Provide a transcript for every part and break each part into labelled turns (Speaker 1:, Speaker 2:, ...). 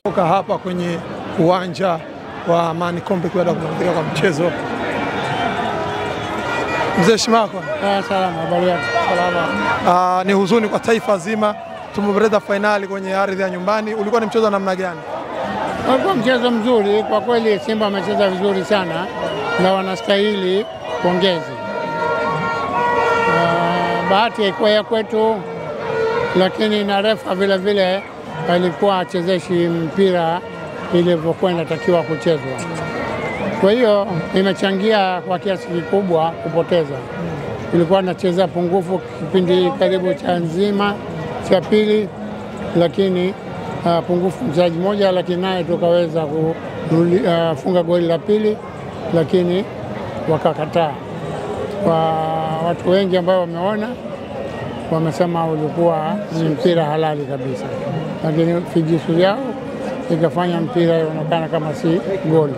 Speaker 1: Toka hapa kwenye uwanja wa Amani Complex baada ya kumalizika kwa mchezo. Mzee Shimako.
Speaker 2: Salama, habari yako?
Speaker 1: Salama. Ni huzuni kwa taifa zima. Tumepoteza finali kwenye ardhi ya nyumbani. Ulikuwa ni mchezo wa namna gani?
Speaker 2: Ulikuwa mchezo mzuri kwa kweli. Simba wamecheza vizuri sana na wanastahili pongezi. Bahati haikuwa ya kwetu, lakini na refa vile vile alikuwa achezeshi mpira ilivyokuwa inatakiwa kuchezwa. Kwa hiyo imechangia kwa kiasi kikubwa kupoteza. Ilikuwa nacheza pungufu kipindi karibu cha nzima cha pili, lakini pungufu mchezaji mmoja, lakini naye tukaweza kufunga goli la pili, lakini wakakataa. Kwa watu wengi ambao wameona wamesema ulikuwa ni mpira halali kabisa, lakini fijisu yao ikafanya mpira ionekana kama si goli.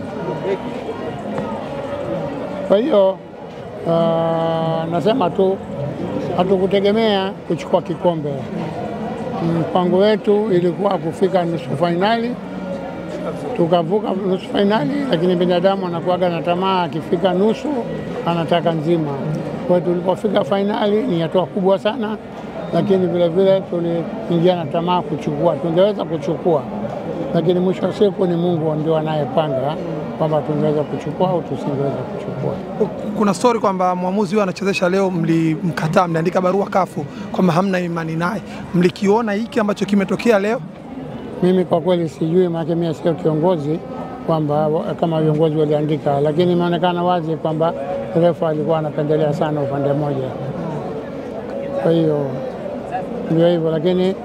Speaker 2: Kwa hiyo nasema tu hatukutegemea kuchukua kikombe. Mpango wetu ilikuwa kufika nusu fainali, tukavuka nusu fainali, lakini binadamu anakuwaga na tamaa, akifika nusu anataka nzima. Kwa hiyo tulipofika fainali ni hatua kubwa sana, lakini vile vile tuliingia na tamaa kuchukua. Tungeweza kuchukua, lakini mwisho wa siku ni Mungu ndio anayepanga kwamba tungeweza kuchukua au tusingeweza kuchukua.
Speaker 1: Kuna story kwamba mwamuzi huyo anachezesha leo mlimkataa, mliandika barua kafu kwamba hamna imani naye. Mlikiona hiki ambacho kimetokea leo?
Speaker 2: Mimi kwa kweli sijui, maana mimi sio kiongozi kwamba kama viongozi waliandika, lakini imeonekana wazi kwamba refa alikuwa anapendelea sana upande mmoja. Kwa hiyo ndio hivyo, lakini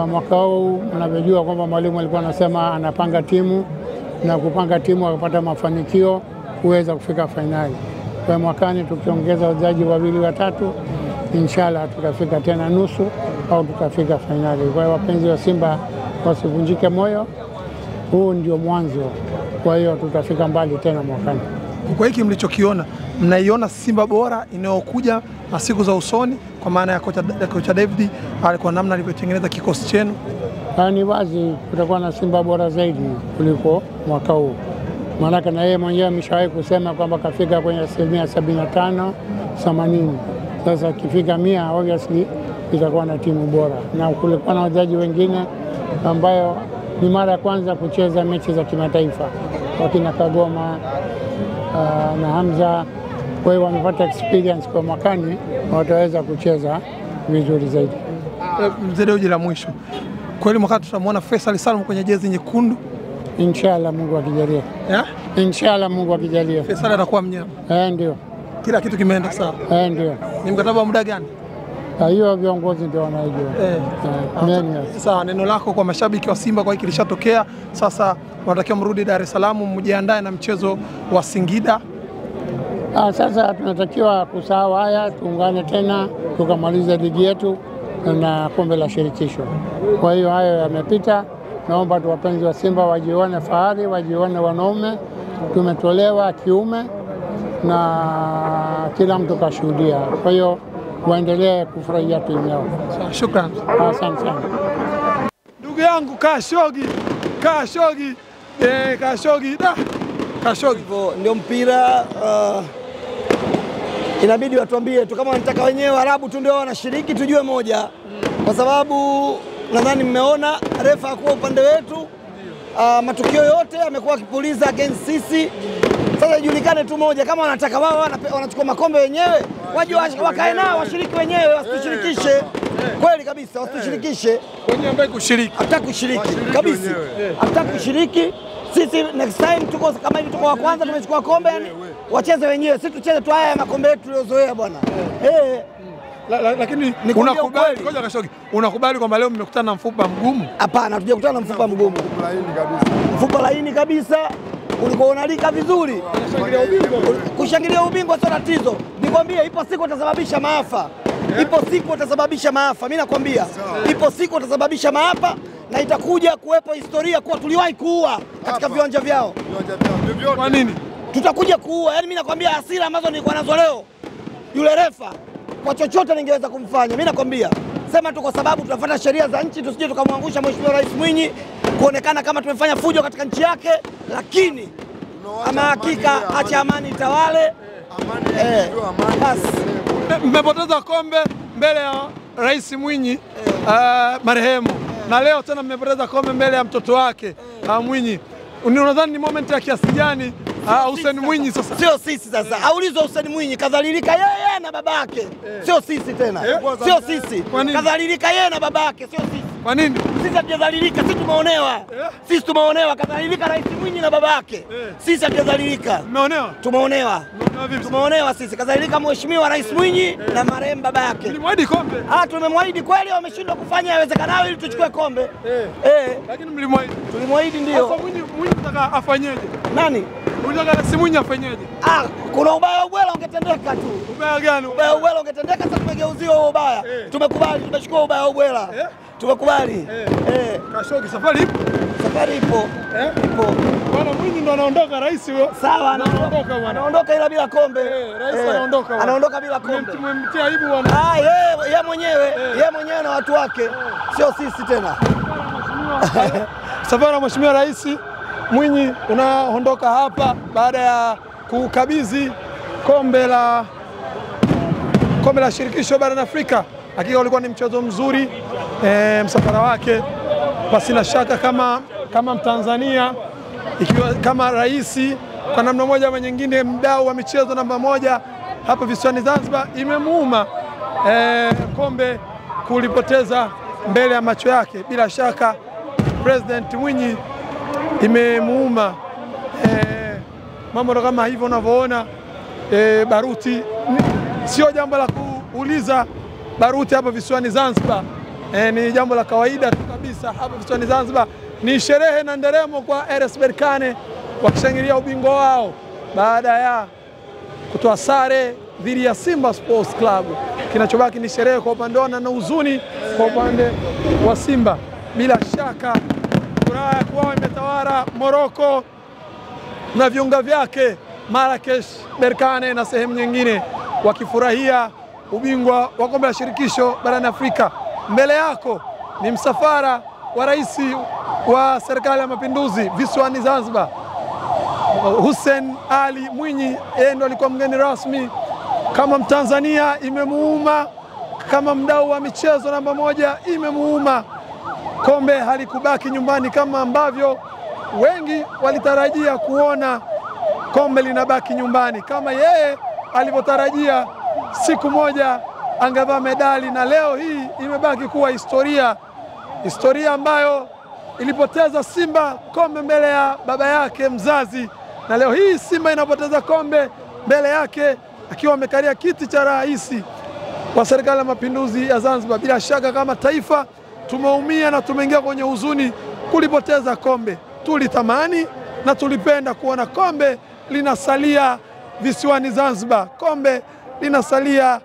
Speaker 2: mwaka huu mnavyojua kwamba mwalimu alikuwa anasema anapanga timu na kupanga timu akapata mafanikio kuweza kufika fainali. Kwa mwakani tukiongeza wachezaji wawili watatu, inshallah tutafika tena nusu au tutafika fainali. Kwa hiyo wapenzi wa Simba wasivunjike moyo, huu ndio mwanzo. Kwa hiyo tutafika mbali tena mwakani.
Speaker 1: Kwa hiki mlichokiona, mnaiona Simba bora inayokuja na siku za usoni, kwa maana ya kocha David kwa namna alivyotengeneza kikosi chenu?
Speaker 2: Ni wazi kutakuwa na Simba bora zaidi kuliko mwaka huu. Maana na yeye mwenyewe ameshawahi kusema kwamba kafika kwenye 75, 80. Sasa kifika 100 obviously itakuwa na timu bora. Na kulikuwa na wachezaji wengine ambayo ni mara ya kwanza kucheza mechi za kimataifa, wakina Kagoma na Hamza. Kwa hiyo wamepata experience, kwa mwakani wataweza kucheza vizuri zaidi.
Speaker 1: Mzee Dewji, la mwisho, kweli mwaka tutamwona Faisal Salum kwenye jezi nyekundu?
Speaker 2: Inshallah Mungu akijalia. Inshallah Mungu akijalia.
Speaker 1: Faisal atakuwa mnyama?
Speaker 2: Ndio.
Speaker 1: Kila kitu kimeenda sawa?
Speaker 2: Ndio.
Speaker 1: Ni mkataba wa muda gani?
Speaker 2: Hiyo viongozi ndio wanajua.
Speaker 1: Sawa, neno lako kwa mashabiki wa Simba kwa hiki kilishatokea, sasa wanatakiwa mrudi Dar es Salaam mjiandae na mchezo wa Singida?
Speaker 2: Sasa tunatakiwa kusahau haya, tuungane tena tukamaliza ligi yetu na kombe la shirikisho. Kwa hiyo hayo yamepita. Naomba tu wapenzi wa Simba wajione fahari, wajione wanaume, tumetolewa kiume na kila mtu kashuhudia. Kwa hiyo waendelee kufurahia timu yao.
Speaker 1: Shukrani.
Speaker 2: Asante sana.
Speaker 1: Ndugu yangu Kashogi. Kashogi.
Speaker 3: Hivyo ndio mpira. Inabidi watuambie tu, kama wanataka wenyewe Arabu tu ndio wanashiriki, tujue moja, kwa sababu nadhani mmeona refa hakuwa upande wetu. Matukio yote amekuwa akipuliza against sisi. Sasa ijulikane tu moja, kama wanataka wao wanachukua makombe wenyewe, waje wakae nao washiriki wenyewe, wasitushirikishe. Kweli kabisa, wasitushirikishe.
Speaker 1: Wenyewe ambaye kushiriki.
Speaker 3: Hataki kushiriki kabisa. Hataki kushiriki. Sisi next time tuko kama hivi, tuko wa kwanza, tumechukua kombe, yani wacheze wenyewe, sisi tucheze tu haya makombe yetu tuliozoea bwana.
Speaker 1: Lakini unakubali ngoja Kashogi, unakubali kwamba leo mmekutana na mfupa mgumu?
Speaker 3: Hapana, hatujakutana na mfupa mgumu. Mfupa laini kabisa. Ulikuwa unalika vizuri. Kushangilia ubingwa sio tatizo. Nikwambie ipo siku utasababisha maafa. Ipo siku utasababisha maafa. Mimi nakwambia ipo siku utasababisha maafa, na itakuja kuwepo historia kuwa tuliwahi kuua katika viwanja vyao.
Speaker 1: Kwa nini?
Speaker 3: Tutakuja kuua. Yaani mimi nakwambia hasira ambazo nilikuwa nazo leo, yule refa kwa chochote ningeweza kumfanya. Mimi nakwambia sema tu kwa sababu tunafuata sheria za nchi, tusije tukamwangusha Mheshimiwa Rais Mwinyi kuonekana kama tumefanya fujo katika nchi yake, lakini ama hakika acha amani itawale. Basi
Speaker 1: mmepoteza kombe mbele ya Rais Mwinyi marehemu, na leo tena mmepoteza kombe mbele ya mtoto wake Mwinyi. Unadhani ni moment ya kiasi gani Hussein Mwinyi sasa?
Speaker 3: Sio sisi sasa. Aulizwe Hussein Mwinyi, kadhalilika yeye na babake. Sio sisi tena. Sio sisi. Kadhalilika yeye na babake, sio sisi.
Speaker 1: Kwa nini?
Speaker 3: Sisi hatujadhalilika, sisi tumeonewa. Sisi tumeonewa, kadhalilika Rais Mwinyi na babake. Sisi hatujadhalilika.
Speaker 1: Tumeonewa?
Speaker 3: Tumeonewa. Tumeonewa sisi. Kadhalika Mheshimiwa Rais Mwinyi na marehemu babake.
Speaker 1: Mlimwahidi kombe?
Speaker 3: Tumemwahidi kweli, wameshindwa kufanya yawezekanayo ili tuchukue kombe.
Speaker 1: Lakini mlimwahidi.
Speaker 3: Tulimwahidi ndio.
Speaker 1: Sasa Mwinyi nataka afanyeje?
Speaker 3: Nani?
Speaker 1: Unataka Rais Mwinyi afanyeje?
Speaker 3: Kuna ubaya ubwela ungetendeka tu.
Speaker 1: Ubaya gani?
Speaker 3: Ubaya ubwela ungetendeka, sasa tumegeuziwa huo ubaya. Tumekubali, tumechukua ubaya ubwela. Tumekubali.
Speaker 1: Kashogi, safari ipo?
Speaker 3: Safari ipo. Ipo.
Speaker 1: Bwana Mwinyi ndo anaondoka, rais huyo.
Speaker 3: Sawa, anaondoka bwana. Anaondoka ila bila kombe.
Speaker 1: Rais anaondoka bwana.
Speaker 3: Anaondoka bila kombe.
Speaker 1: Tumemtia aibu bwana.
Speaker 3: Yeye mwenyewe na watu wake. Sio sisi tena.
Speaker 1: Safari ya Mheshimiwa Rais Mwinyi unaondoka hapa baada ya kukabidhi kombe la shirikisho barani Afrika. Hakika ulikuwa ni mchezo mzuri, msafara wake pasina shaka kama Mtanzania, ikiwa kama rais kwa namna moja ama nyingine, mdau wa michezo namba moja hapa visiwani Zanzibar, imemuuma kombe kulipoteza mbele ya macho yake. Bila shaka President Mwinyi imemuuma mambo kama hivyo unavyoona. Baruti sio jambo la kuuliza baruti hapa visiwani Zanzibar, ni jambo la kawaida tu kabisa hapa visiwani Zanzibar. Ni sherehe na nderemo kwa RS Berkane wakishangilia ubingwa wao baada ya kutoa sare dhidi ya Simba Sports Club. Kinachobaki ni sherehe kwa upande wao na huzuni kwa upande wa Simba. Bila shaka furaha kwao imetawala Morocco na viunga vyake, Marrakesh, Berkane na sehemu nyingine, wakifurahia ubingwa wa kombe la shirikisho barani Afrika. Mbele yako ni msafara wa rais wa serikali ya mapinduzi visiwani Zanzibar, Hussein Ali Mwinyi. Yeye ndo alikuwa mgeni rasmi. Kama Mtanzania imemuuma, kama mdau wa michezo namba moja imemuuma. Kombe halikubaki nyumbani kama ambavyo wengi walitarajia kuona kombe linabaki nyumbani, kama yeye alivyotarajia siku moja angevaa medali, na leo hii imebaki kuwa historia ambayo ilipoteza Simba kombe mbele ya baba yake mzazi, na leo hii Simba inapoteza kombe mbele yake akiwa amekalia kiti cha rais wa serikali ya mapinduzi ya Zanzibar. Bila shaka kama taifa tumeumia na tumeingia kwenye huzuni kulipoteza kombe. Tulitamani na tulipenda kuona kombe linasalia visiwani Zanzibar, kombe linasalia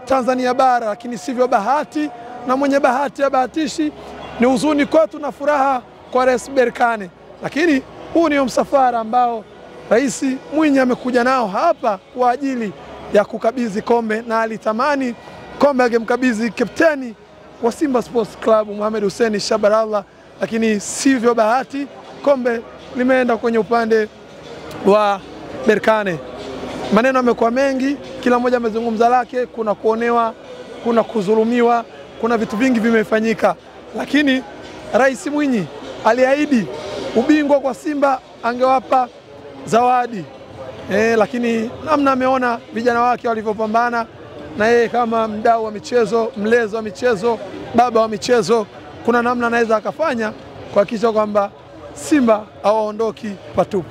Speaker 1: Tanzania bara, lakini sivyo bahati, na mwenye bahati ya bahatishi. Ni huzuni kwetu na furaha kwa RS Berkane, lakini huu ni msafara ambao Rais Mwinyi amekuja nao hapa kwa ajili ya kukabidhi kombe, na alitamani kombe angemkabidhi kapteni wa Simba Sports Club Mohamed Hussein Shabalala, lakini sivyo bahati, kombe limeenda kwenye upande wa Berkane. Maneno yamekuwa mengi, kila mmoja amezungumza lake. Kuna kuonewa, kuna kudhulumiwa, kuna vitu vingi vimefanyika, lakini Rais Mwinyi aliahidi ubingwa kwa Simba angewapa zawadi. Lakini namna ameona vijana wake walivyopambana, na yeye kama mdau wa michezo, mlezi wa michezo, baba wa michezo, kuna namna anaweza akafanya kuhakikisha kwamba Simba hawaondoki patupu.